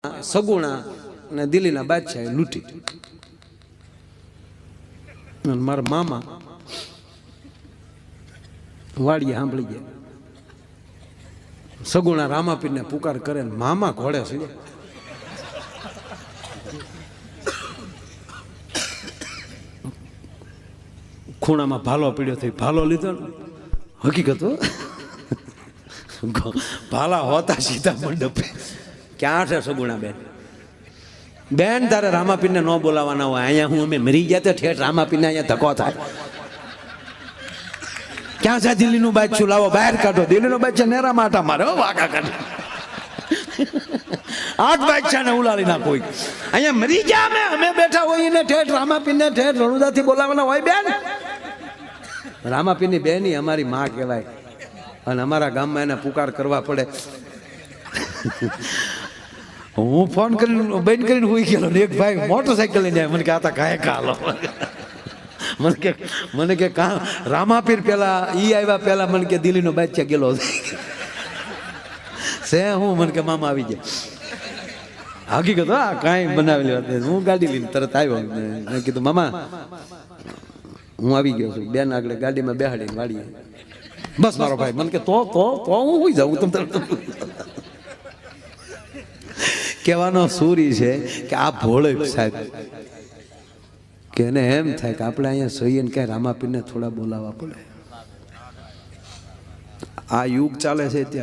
સગુણા અને દિલ્હીના બાદશાહે લૂંટી. મારા મામા વાડીએ સાંભળી ગયા. સગુણા રામાપીરને પુકાર કરે ને મામા ઘોડે છે. ખૂણામાં ભાલો પીડ્યો થઈ ભાલો લીધો ને હકીકત ભાલા હોતા સીધા મંડપે. ક્યાં છે સગુણા બેન? બેન તારે રામાપીરને ન બોલાવાના હોય. અહીંયા હું અમે મરી ગયા તો ઠેઠ રામાપીરને અહીંયા ધક્કો થાય. ક્યાં છે દિલ્હીનું બાદશાહ? લાવો બહાર કાઢો. દિલ્હીનો બાદશાહ નેરા માટા મારે વાકા કાઢે. આઠ બાદશાહને ઉલાડી નાખો. અહીંયા મરી ગયા અમે બેઠા હોઈએ ને ઠેઠ રામાપીરને ઠેઠ રણુદાથી બોલાવાના હોય. બેન રામાપીરની બેની અમારી માં કહેવાય અને અમારા ગામમાં એને પુકાર કરવા પડે. હું ફોન કરીને બંધ કરીને હોઈ ગયેલો ને એક ભાઈ મોટરસાઇકલ લઈને જાય. મને કે આતા કાંઈ કાલો મને કે કા રામાપીર પેલા ઈ આવ્યા પેલા મને કે દિલ્હીનો બાદશાહ ગયેલો છે હું. મને કે મામા આવી ગયા. હકીકત હા કાંઈ બનાવેલી વાત. હું ગાડી લઈને તરત આવ્યો. મેં કીધું મામા હું આવી ગયો છું. બેન આગળ ગાડીમાં બેહાડીને વાળીએ. બસ મારો ભાઈ. મને કે તો હું હોઈ જાઉં. તમે કહેવાનો સૂરી છે કે આ ભોળે સાહેબ કે એને એમ થાય કે આપણે અહીંયા સહીએ ને ક્યાંય રામાપીરને થોડા બોલાવવા પડે. આ યુગ ચાલે છે ત્યાં.